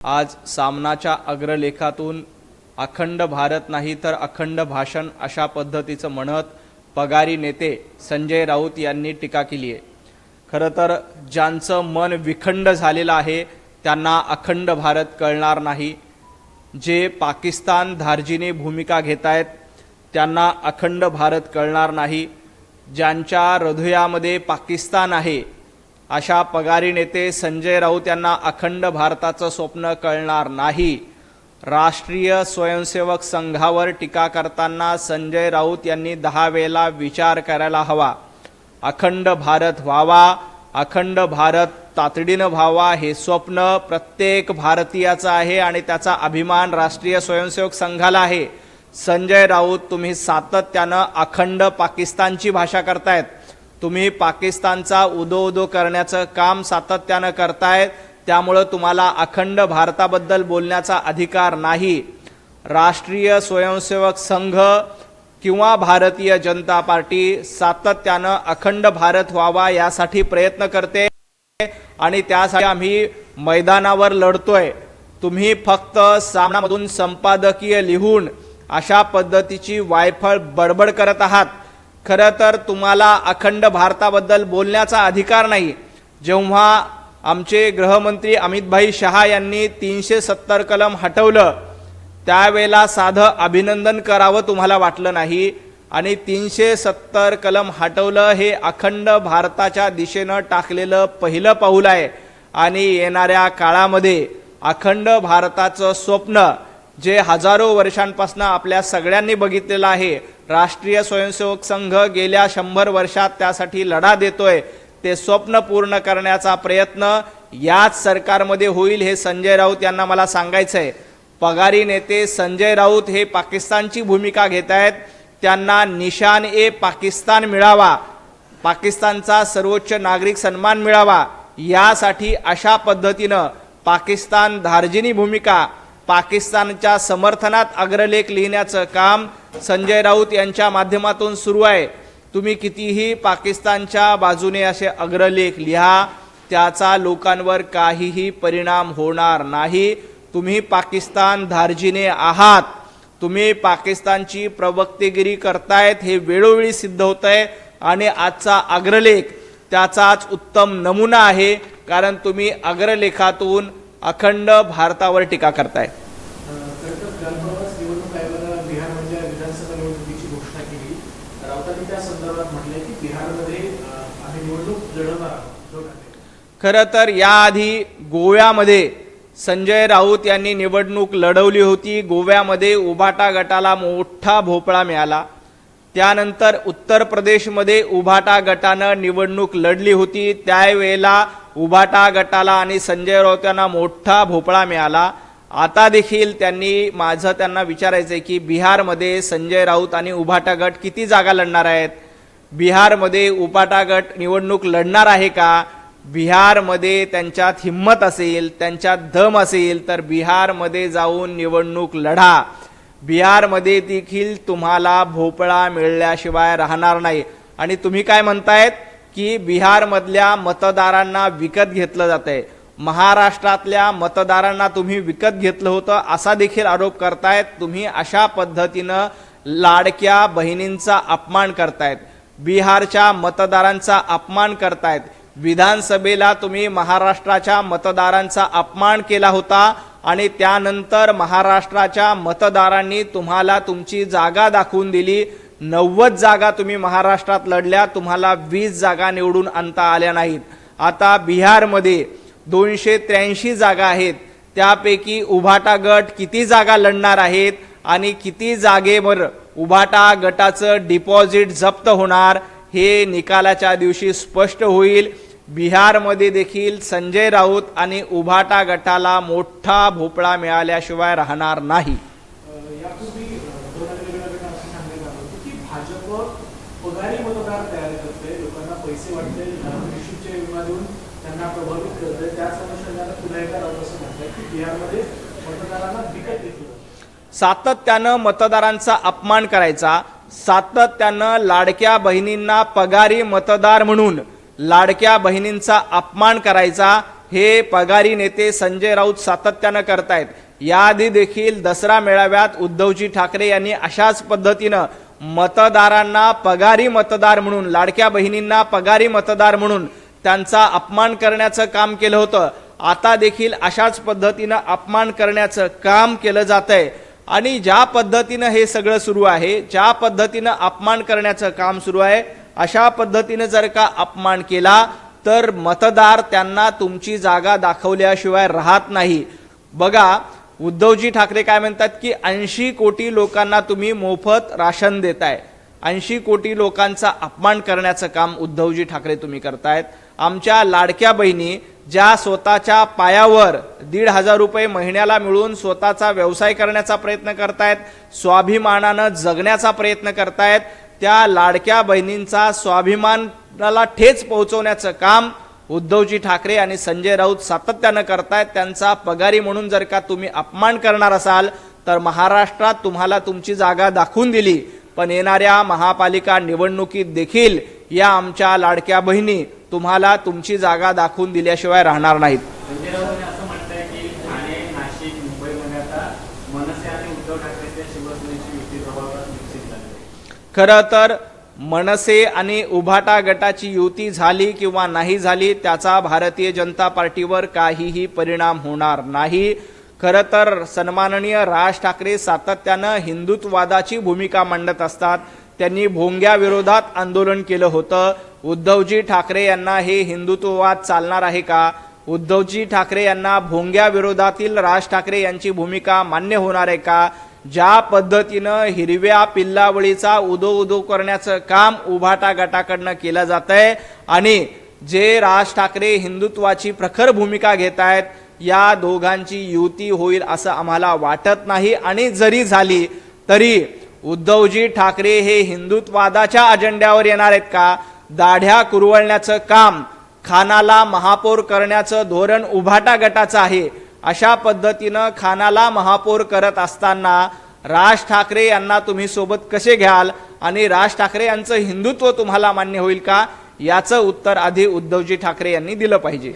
आज सामनाच्या अग्रलेखातून अखंड भारत नाही तर अखंड भाषण अशा पद्धतीचं म्हणत पगारी नेते संजय राऊत यांनी टीका केली आहे। खरं तर ज्यांचं मन विखंड झालेलं आहे त्यांना अखंड भारत कळणार नाही। जे पाकिस्तान धार्जिणी भूमिका घेत आहेत त्यांना अखंड भारत कळणार नाही। ज्यांच्या हृदयामध्ये पाकिस्तान आहे अशा पगारी नेते संजय राऊत यांना अखंड भारताचं स्वप्न कळणार नाही। राष्ट्रीय स्वयंसेवक संघावर टीका करताना संजय राऊत यांनी 10 वेळा विचार करायला हवा। अखंड भारत व्हावा, अखंड भारत तातडीनं व्हावा हे स्वप्न प्रत्येक भारतीयाचं आहे आणि त्याचा अभिमान राष्ट्रीय स्वयंसेवक संघाला आहे। संजय राऊत, तुम्ही सातत्यानं अखंड पाकिस्तानची भाषा करतायत। तुम्ही पाकिस्तानचा उदो करण्याचं काम सातत्यानं करतायत, त्यामुळे तुम्हाला अखंड भारताबद्दल बोलण्याचा अधिकार नाही। राष्ट्रीय स्वयंसेवक संघ किंवा भारतीय जनता पार्टी सातत्यानं अखंड भारत व्हावा यासाठी प्रयत्न करते आणि त्यासाठी आम्ही मैदानावर लढतोय। तुम्ही फक्त सामनामधून संपादकीय लिहून अशा पद्धतीची वायफळ बडबड करत आहात। खरं तर तुम्हाला अखंड भारताबद्दल बोलण्याचा अधिकार नाही। जेव्हा आमचे गृहमंत्री अमित भाई शहा यांनी 370 कलम हटवलं त्यावेळेला साधं अभिनंदन करावं तुम्हाला वाटलं नाही आणि 370 कलम हटवलं हे अखंड भारताच्या दिशेनं टाकलेलं पहिलं पाऊल आहे आणि येणाऱ्या काळामध्ये अखंड भारताचं स्वप्न जे हजारो वर्षांपासून आपल्या सगळ्यांनी बघितलेलं आहे, राष्ट्रीय स्वयंसेवक संघ गेल्या 100 वर्षात त्यासाठी लढा देतोय, ते स्वप्न पूर्ण करण्याचा प्रयत्न याच सरकारमध्ये होईल हे संजय राऊत यांना मला सांगायचंय। पगारी नेते संजय राऊत हे पाकिस्तानची भूमिका घेत आहेत, त्यांना निशान ए पाकिस्तान मिळावा, पाकिस्तानचा सर्वोच्च नागरिक सन्मान मिळावा यासाठी अशा पद्धतीनं पाकिस्तान धार्जिणी भूमिका, पाकिस्तानच्या समर्थनात अग्रलेख लिहिण्याचं काम संजय राऊत यांच्या माध्यमातून सुरू आहे। तुम्ही कितीही पाकिस्तानच्या बाजूने असे अग्रलेख लिहा, त्याचा लोकांवर काहीही परिणाम होणार नाही। तुम्ही पाकिस्तान धार्जिणे आहात, तुम्ही पाकिस्तानची प्रवक्तेगिरी करतायत हे वेळोवेळी सिद्ध होतंय आणि आजचा अग्रलेख त्याचाच उत्तम नमुना आहे, कारण तुम्ही अग्रलेखातून अखंड भारतावर टीका करताय। खरं तर याआधी गोव्यामध्ये संजय राऊत यांनी निवडणूक लढवली होती। गोव्यामध्ये उभाटा गटाला मोठा भोपळा मिळाला। त्यानंतर उत्तर प्रदेशमध्ये उभाटा गटानं निवडणूक लढली होती, त्यावेळेला उभाटा गटाला आणि संजय राऊत यांना मोठा भोपळा मिळाला। आता देखील त्यांना विचारायचंय की बिहारमध्ये संजय राऊत आणि उभाटा गट किती जागा लढणार आहेत? बिहारमध्ये उभाटा गट निवडणूक लढणार आहे का? बिहारमध्ये त्यांच्यात हिम्मत असेल, त्यांच्यात दम असेल तर बिहारमध्ये जाऊन निवडणूक लढा। बिहारमध्ये देखील तुम्हाला भोपळा मिळल्याशिवाय राहणार नाही। आणि तुम्ही काय म्हणतायत की बिहारमधल्या मतदारांना विकत घेतलं जातंय, महाराष्ट्रातल्या मतदारांना तुम्ही विकत घेतलं होतं असा देखील आरोप करतायत। तुम्ही अशा पद्धतीनं लाडक्या बहिणींचा अपमान करतायत, बिहारच्या मतदारांचा अपमान करतायत। विधानसभेला तुम्ही महाराष्ट्राच्या मतदारांचा अपमान केला होता आणि त्यानंतर महाराष्ट्राच्या मतदारांनी तुम्हाला तुमची जागा दाखवून दिली। 90 जागा तुम्ही महाराष्ट्रात लढल्या, तुम्हाला 20 जागा निवडून आणता आल्या नाहीत। आता बिहारमध्ये 283 जागा आहेत, त्यापैकी उभाटा गट किती जागा लढणार आहेत आणि किती जागेवर उभाटा गटाचं डिपॉझिट जप्त होणार हे निकालाच्या दिवशी स्पष्ट होईल। बिहारमध्ये देखील संजय राऊत आणि उभाटा गटाला मोठा भोपळा मिळाल्याशिवाय राहणार नाही। पगारी मतदार तयार करते, लोकांना पैसे वाटते, निश्चितच्या विमानातून त्यांना प्रभावित करते, त्याच अनुषंगाने पुन्हा एकदा राऊत असं म्हणतात की बिहारमध्ये मतदारांना विकत घेतलं। सातत्यानं मतदारांचा अपमान करायचा, सातत्यानं लाडक्या बहिणींना पगारी मतदार म्हणून लाडक्या बहिणींचा अपमान करायचा, हे पगारी नेते संजय राऊत सातत्यानं करतायत। याआधी देखील दसरा मेळाव्यात उद्धवजी ठाकरे यांनी अशाच पद्धतीनं मतदारांना पगारी मतदार म्हणून, लाडक्या बहिणींना पगारी मतदार म्हणून त्यांचा अपमान करण्याचं काम केलं होतं। आता देखील अशाच पद्धतीनं अपमान करण्याचं काम केलं जातंय आणि ज्या पद्धतीनं हे सगळं सुरू आहे, ज्या पद्धतीनं अपमान करण्याचं काम सुरू आहे, अशा पद्धतीनं जर का अपमान केला तर मतदार त्यांना तुमची जागा दाखवल्याशिवाय राहत नाही। बघा, उद्धवजी ठाकरे काय म्हणतात की 80 कोटी लोकांना तुम्ही मोफत राशन देताय। 80 कोटी लोकांचा अपमान करण्याचं काम उद्धवजी ठाकरे तुम्ही करतायत। आमच्या लाडक्या बहिणी ज्या स्वतःच्या पायावर 1,500 रुपये महिन्याला मिळून स्वतःचा व्यवसाय करण्याचा प्रयत्न करतायत, स्वाभिमानानं जगण्याचा प्रयत्न करतायत, त्या लाडक्या बहिणींचा स्वाभिमानाला ठेच पोहोचवण्याचं काम उद्धवजी ठाकरे आणि संजय राऊत सातत्यानं करतायत। त्यांचा पगारी म्हणून जर का तुम्ही अपमान करणार असाल तर महाराष्ट्रात तुम्हाला तुमची जागा दाखवून दिली, पण येणाऱ्या महापालिका निवडणुकीत देखील या आमच्या लाडक्या बहिणी तुम्हाला तुमची जागा दाखवून दिल्याशिवाय राहणार नाहीत। संजय राऊत असं म्हणताय की ठाणे, नाशिक, मुंबईमध्ये आता मनसे आणि उद्धव ठाकरेच्या शिवसेनेची युती जवळपास निश्चित झाली आहे। खरं तर मनसे आणि उभाटा गटाची युती झाली किंवा नाही झाली त्याचा भारतीय जनता पार्टीवर काहीही परिणाम होणार नाही। खरं तर सन्माननीय राज ठाकरे सातत्यानं हिंदुत्ववादाची भूमिका मांडत असतात। त्यांनी भोंग्या विरोधात आंदोलन केलं होतं। उद्धवजी ठाकरे यांना हे हिंदुत्ववाद चालणार आहे का? उद्धवजी ठाकरे यांना भोंग्या विरोधातील राज ठाकरे यांची भूमिका मान्य होणार आहे का? ज्या पद्धतीनं हिरव्या पिल्लावळीचा उदो करण्याचं काम उभाटा गटाकडनं केलं जातंय आणि जे राज ठाकरे हिंदुत्वाची प्रखर भूमिका घेत आहेत, या दोघांची युती होईल असं आम्हाला वाटत नाही। आणि जरी झाली तरी उद्धवजी ठाकरे हे हिंदुत्ववादाच्या अजेंड्यावर येणार आहेत का? दाढ्या कुरवळण्याचं काम, खानाला महापौर करण्याचं धोरण उभाटा गटाचं आहे। अशा पद्धतीनं खानाला महापौर करत असताना राज ठाकरे यांना तुम्ही सोबत कसे घ्याल आणि राज ठाकरे यांचं हिंदुत्व तुम्हाला मान्य होईल का? याचं उत्तर आधी उद्धवजी ठाकरे यांनी दिलं पाहिजे।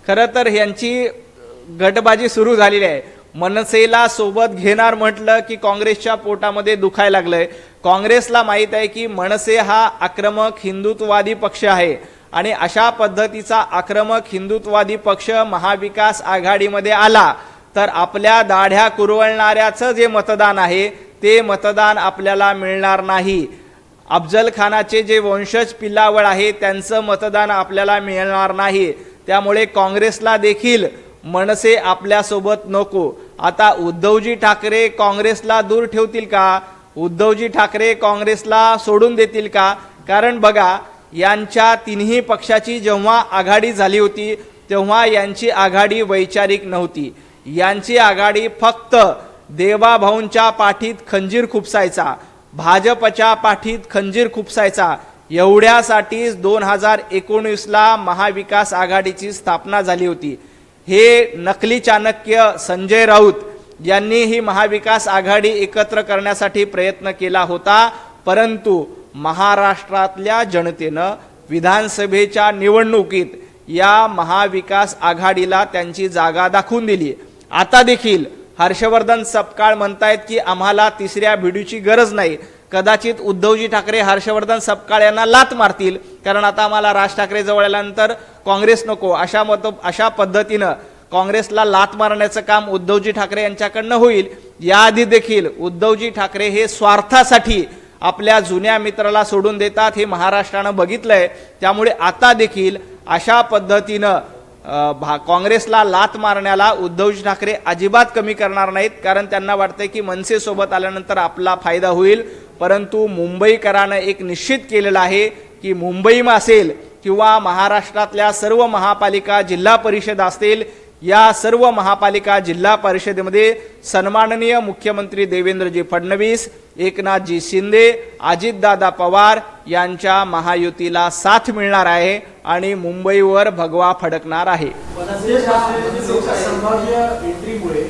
खरं तर यांची गटबाजी सुरू झालेली आहे। मनसेला सोबत घेणार म्हटलं की काँग्रेसच्या पोटामध्ये दुखायला लागलंय। काँग्रेसला माहित आहे की मनसे हा आक्रमक हिंदुत्ववादी पक्ष आहे आणि अशा पद्धतीचा आक्रमक हिंदुत्ववादी पक्ष महाविकास आघाडीमध्ये आला तर आपल्या दाढ्या कुरवळणाऱ्याचं जे मतदान आहे ते मतदान आपल्याला मिळणार नाही। अफजल खानाचे जे वंशज पिल्लावळ आहे त्यांचं मतदान आपल्याला मिळणार नाही। त्यामुळे काँग्रेसला देखील मनसे आपल्यासोबत नको। आता उद्धवजी ठाकरे काँग्रेसला दूर ठेवतील का? उद्धवजी ठाकरे काँग्रेसला सोडून देतील का? कारण बघा, यांच्या तिन्ही पक्षाची जेव्हा आघाडी झाली होती तेव्हा यांची आघाडी वैचारिक नव्हती। यांची आघाडी फक्त देवाभाऊंच्या पाठीत खंजीर खुपसायचा, भाजपच्या पाठीत खंजीर खुपसायचा, एवढ्यासाठीच 2019ला महाविकास आघाडीची स्थापना झाली होती। हे नकली चाणक्य संजय राऊत यांनी ही महाविकास आघाडी एकत्र करण्यासाठी प्रयत्न केला होता, परंतु महाराष्ट्रातल्या जनतेनं विधानसभेच्या निवडणुकीत या महाविकास आघाडीला त्यांची जागा दाखवून दिली। आता देखील हर्षवर्धन सपकाळ म्हणतायत की आम्हाला तिसऱ्या भिडूची गरज नाही। कदाचित उद्धवजी ठाकरे हर्षवर्धन सपकाळ यांना लात मारतील, कारण आता आम्हाला राज ठाकरे जवळ आल्यानंतर काँग्रेस नको, अशा पद्धतीनं काँग्रेसला लात मारण्याचं काम उद्धवजी ठाकरे यांच्याकडनं होईल। याआधी देखील उद्धवजी ठाकरे हे स्वार्थासाठी आपल्या जुन्या मित्राला सोडून देतात, हे महाराष्ट्रानं बघितलंय। त्यामुळे आता देखील अशा पद्धतीनं काँग्रेसला लात मारण्याला उद्धवजी ठाकरे अजिबात कमी करणार नाहीत, कारण त्यांना वाटतंय की मनसे सोबत आल्यानंतर आपला फायदा होईल। परंतु मुंबईकरांनं एक निश्चित केलेलं आहे की मुंबई असेल किंवा महाराष्ट्रातल्या सर्व महापालिका, जिल्हा परिषद असतील, या सर्व महापालिका जिल्हा परिषदेमध्ये सन्माननीय मुख्यमंत्री देवेंद्रजी फडणवीस, एकनाथजी शिंदे, अजितदादा पवार यांच्या महायुतीला साथ मिळणार आहे आणि मुंबईवर भगवा फडकणार आहे। संभाव्य एंट्रीमुळे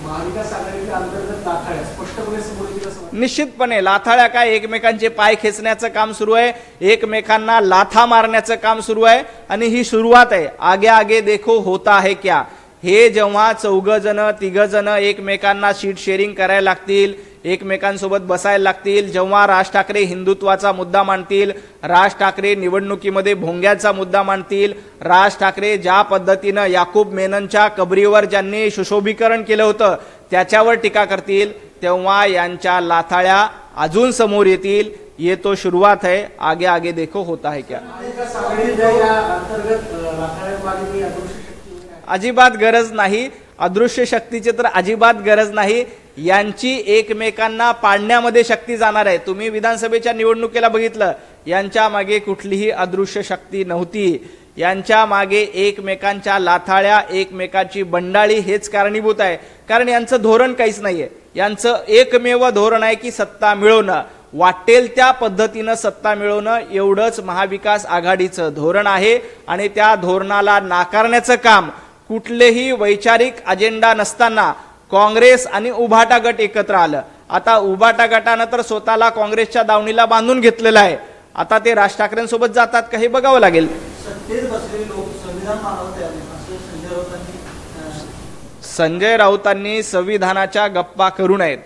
महाविकास आघाडीच्या अंतर्गत दाखल स्पष्टपणे समोर येईल असं निश्चितपणे लाथाळ्या काय, एकमेकांचे पाय खेचण्याचं काम सुरू आहे, एकमेकांना लाथा मारण्याचं काम सुरू आहे आणि ही सुरुवात आहे. आगे आगे देखो होता है क्या. हे जेव्हा 4 जण 3 जण एकमेकांना सीट शेअरिंग करायला लागतील, एकमेकांसोबत बसायला लागतील, जेव्हा राज ठाकरे हिंदुत्वाचा मुद्दा मांडतील, राज ठाकरे निवडणुकीमध्ये भोंग्याचा मुद्दा मांडतील, राज ठाकरे ज्या पद्धतीनं याकूब मेननच्या कबरीवर ज्यांनी सुशोभीकरण केलं होतं त्याच्यावर टीका करतील, तेव्हा यांच्या लाथाळ्या अजून समोर येतील. ये तो शुरुआत है, आगे आगे देखो होता है क्या. महाविकास आघाडीच्या या अंतर्गत लाथाळ्यामागे काही अदृश्य शक्ती वगैरे आहे? अजिबात गरज नाही. अदृश्य शक्तीची तर अजिबात गरज नाही. यांची एकमेकांना पाडण्यामध्ये शक्ती जाणार आहे. तुम्ही विधानसभेच्या निवडणुकीला बघितलं, यांच्या मागे कुठलीही अदृश्य शक्ती नव्हती. यांच्या मागे एकमेकांच्या लाथाळ्या, एकमेकांची बंडाळी हेच कारणीभूत आहे. कारण यांचं धोरण काहीच नाहीये. यांचं एकमेव धोरण आहे की सत्ता मिळवणं, वाटेल त्या पद्धतीनं सत्ता मिळवणं, एवढंच महाविकास आघाडीचं धोरण आहे. आणि त्या धोरणाला नाकारण्याचं काम कुठलेही वैचारिक अजेंडा नसताना काँग्रेस आणि उभाटा गट एकत्र आलं. आता उभाटा गटानं तर स्वतःला काँग्रेसच्या दावणीला बांधून घेतलेलं आहे. आता ते राज ठाकरेंसोबत जातात का हे बघावं लागेल. सत्तेत बसलेले लोक संविधान मानवते असं संजय राऊतांनी संजय राऊतांनी संविधानाच्या गप्पा करू नयेत.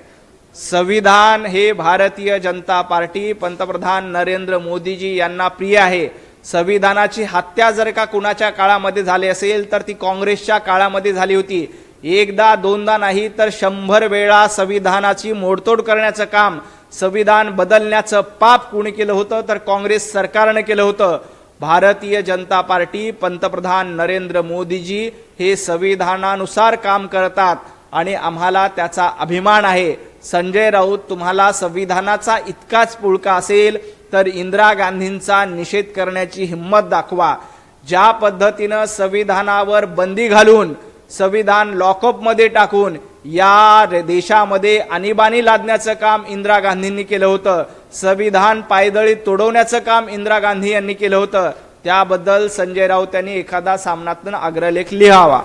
संविधान हे भारतीय जनता पार्टी, पंतप्रधान नरेंद्र मोदीजी यांना प्रिय आहे. संविधानाची हत्या जर का कुणाच्या काळामध्ये झाली असेल तर ती काँग्रेसच्या काळामध्ये झाली होती. एकदा दोनदा नाही तर 100 वेळा संविधानाची मोडतोड करण्याचं काम, संविधान बदलण्याचं पाप कुणी केलं होतं तर काँग्रेस सरकारनं केलं होतं. भारतीय जनता पार्टी, पंतप्रधान नरेंद्र मोदीजी हे संविधानानुसार काम करतात आणि आम्हाला त्याचा अभिमान आहे. संजय राऊत, तुम्हाला संविधानाचा इतकाच पुळका असेल तर इंदिरा गांधींचा निषेध करण्याची हिंमत दाखवा. ज्या पद्धतीनं संविधानावर बंदी घालून, संविधान लॉकअपमध्ये टाकून या देशामध्ये आणीबाणी लादण्याचं काम इंदिरा गांधींनी केलं होतं, संविधान पायदळी तोडवण्याचं काम इंदिरा गांधी यांनी केलं होतं, त्याबद्दल संजय राऊत यांनी एखादा सामनातून अग्रलेख लिहावा.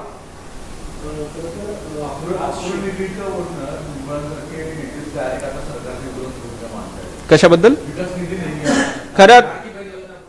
कशाबद्दल? खरं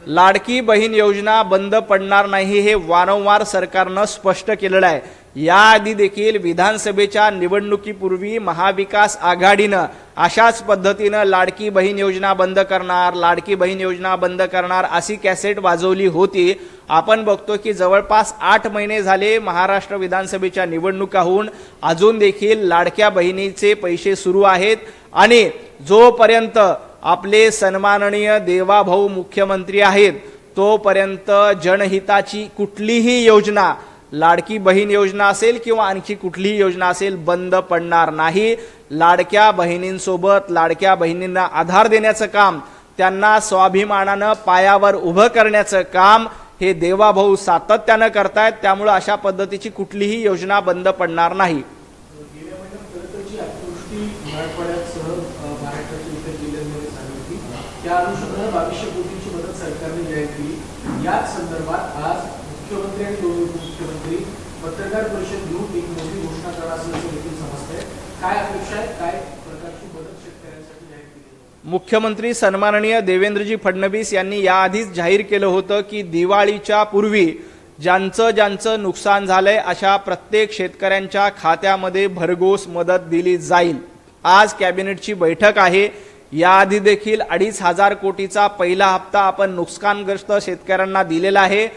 लाडकी बहीण योजना बंद पडणार नाही हे वारंवार सरकारनं स्पष्ट केलेलं आहे. याआधी देखील विधानसभेच्या निवडणुकीपूर्वी महाविकास आघाडीनं अशाच पद्धतीनं लाडकी बहीण योजना बंद करणार, लाडकी बहीण योजना बंद करणार अशी कॅसेट वाजवली होती. आपण बघतो की जवळपास 8 महिने झाले महाराष्ट्र विधानसभेच्या निवडणुका होऊन अजून देखील लाडक्या बहिणीचे पैसे सुरू आहेत. आणि जोपर्यंत आपले सन्माननीय देवाभाऊ मुख्यमंत्री आहेत तोपर्यंत जनहिताची कुठलीही योजना, लाडकी बहीण योजना असेल किंवा आणखी कुठलीही योजना असेल, बंद पडणार नाही. लाडक्या बहिणींसोबत, लाडक्या बहिणींना आधार देण्याचं काम, त्यांना स्वाभिमानानं पायावर उभं करण्याचं काम हे देवाभाऊ सातत्यानं करतायत. त्यामुळे अशा पद्धतीची कुठलीही योजना बंद पडणार नाही. गेल्या महिन्यात खरंतरची अतिवृष्टी मराठवाड्यासह महाराष्ट्राच्या इतर जिल्ह्यांमध्ये झाली होती. त्या अनुषंगाने 2200 कोटींची मदत सरकारने जाहीर केली. याच संदर्भात आज मुख्यमंत्री आणि दोन उपमुख्यमंत्री पत्रकार परिषद घेऊन एक मोठी घोषणा करणार असल्याचं देखील समजतंय. काय अपेक्षा आहे, काय प्रकारची मदत शेतकऱ्यांसाठी जाहीर केली? मुख्यमंत्री सन्माननीय देवेंद्रजी फडणवीस यांनी याआधीच जाहीर केलं होतं की दिवाळीच्या पूर्वी ज्यांचं नुकसान झालंय अशा प्रत्येक शेतकऱ्यांच्या खात्यामध्ये भरघोस मदत दिली जाईल. आज कॅबिनेटची बैठक आहे. याआधी देखील 2,500 कोटीचा पहिला हप्ता आपण नुकसानग्रस्त शेतकऱ्यांना दिलेला आहे.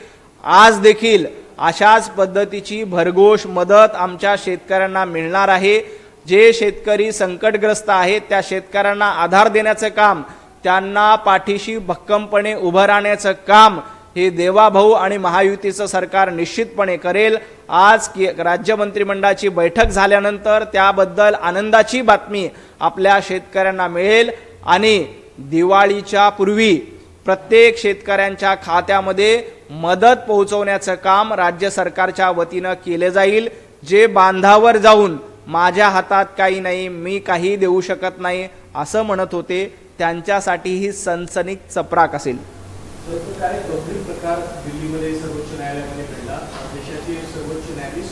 आज देखील अशाच पद्धतीची भरघोस मदत आमच्या शेतकऱ्यांना मिळणार आहे. जे शेतकरी संकटग्रस्त आहेत त्या शेतकऱ्यांना आधार देण्याचं काम, त्यांना पाठीशी भक्कमपणे उभं राहण्याचं काम हे देवाभाऊ आणि महायुतीचं सरकार निश्चितपणे करेल. आज राज्य मंत्रिमंडळाची बैठक झाल्यानंतर त्याबद्दल आनंदाची बातमी आपल्या शेतकऱ्यांना मिळेल आणि दिवाळीच्या पूर्वी प्रत्येक शेतकऱ्यांच्या खात्यामध्ये मदत पोहोचवण्याचं काम राज्य सरकारच्या वतीनं केले जाईल. जे बांधावर जाऊन माझ्या हातात काही नाही, मी काही देऊ शकत नाही असं म्हणत होते, त्यांच्यासाठी ही सनसनीत चपराक असेल. काय गंभीर प्रकार दिल्लीमध्ये सर्वोच्च न्यायालयामध्ये घडला. देशाचे सर्वोच्च न्यायाधीश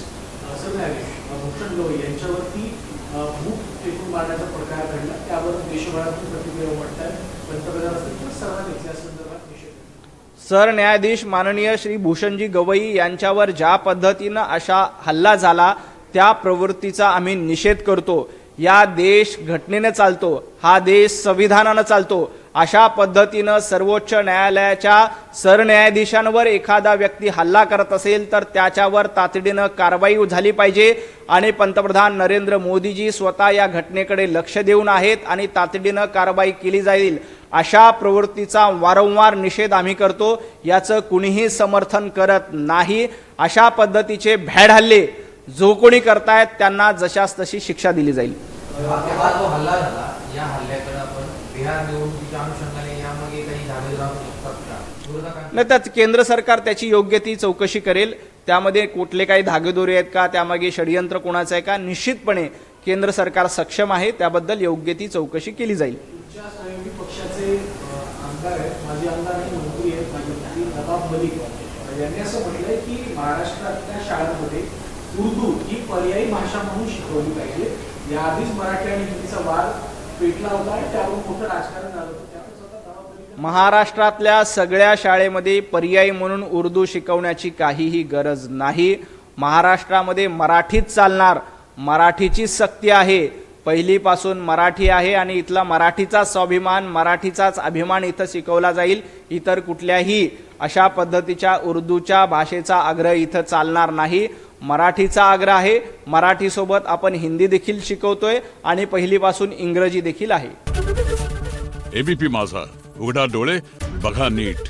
सरन्यायाधीश भूषण गवई यांच्यावरती बुक फेकून मारण्याचा प्रकार घडला, त्यावर देशभरातून प्रतिक्रिया उमटतात. पंतप्रधान असतील किंवा सर्वांनीच या संदर्भात निषेध. सरन्यायाधीश माननीय श्री भूषणजी गवई यांच्यावर ज्या पद्धतीनं अशा हल्ला झाला त्या प्रवृत्तीचा आम्ही निषेध करतो. या देश घटनेने चालतो, हा देश संविधानानं चालतो. अशा पद्धतीनं सर्वोच्च न्यायालयाच्या सरन्यायाधीशांवर एखादा व्यक्ती हल्ला करत असेल तर त्याच्यावर तातडीनं कारवाई झाली पाहिजे आणि पंतप्रधान नरेंद्र मोदीजी स्वतः या घटनेकडे लक्ष देऊन आहेत आणि तातडीनं कारवाई केली जाईल. अशा प्रवृत्तीचा वारंवार निषेध आम्ही करतो. याचं कुणीही समर्थन करत नाही. अशा पद्धतीचे भ्याड हल्ले जो कोणी करतायत त्यांना जशास तशी शिक्षा दिली जाईल. हा जो हल्ला झाला, या हल्ल्याकडे आपण बिहार निवडणुकीच्या अनुषंगाने यामागे काही धागे राहू शकतात का? विरोधकांची नाही, त्यात केंद्र सरकार त्याची योग्य ती चौकशी करेल. त्यामध्ये कुठले काही धागेदोरे आहेत का, त्यामागे षडयंत्र कोणाचं आहे का, निश्चितपणे केंद्र सरकार सक्षम आहे. त्याबद्दल योग्य ती चौकशी केली जाईल. तुमच्या सहयोगी पक्षाचे आमदार आहेत, माजी आमदार आणि मंत्री आहेत भाजपचे नवाब मलिक यांनी असं म्हटलंय की महाराष्ट्रातल्या शाळांमध्ये उर्दू ही पर्यायी भाषा म्हणून शिकवली पाहिजे. याआधीच मराठी आणि हिंदीचा वाद पेटला होता आणि त्यावर मोठं राजकारण झालं होतं. त्यातच आता नवाब मलिक महाराष्ट्रातल्या सगळ्या शाळेमध्ये पर्यायी म्हणून उर्दू शिकवण्याची काहीही गरज नाही. महाराष्ट्रामध्ये मराठीच चालणार, मराठीची सक्ती आहे. पहिलीपासून मराठी आहे आणि इथला मराठीचा स्वाभिमान, मराठीचाच अभिमान इथं शिकवला जाईल. इतर कुठल्याही अशा पद्धतीच्या उर्दूच्या भाषेचा आग्रह इथं चालणार नाही. मराठीचा आग्रह आहे. मराठीसोबत आपण हिंदी देखील शिकवतोय आणि पहिलीपासून इंग्रजी देखील आहे. एबीपी माझा, उघडा डोळे बघा नीट.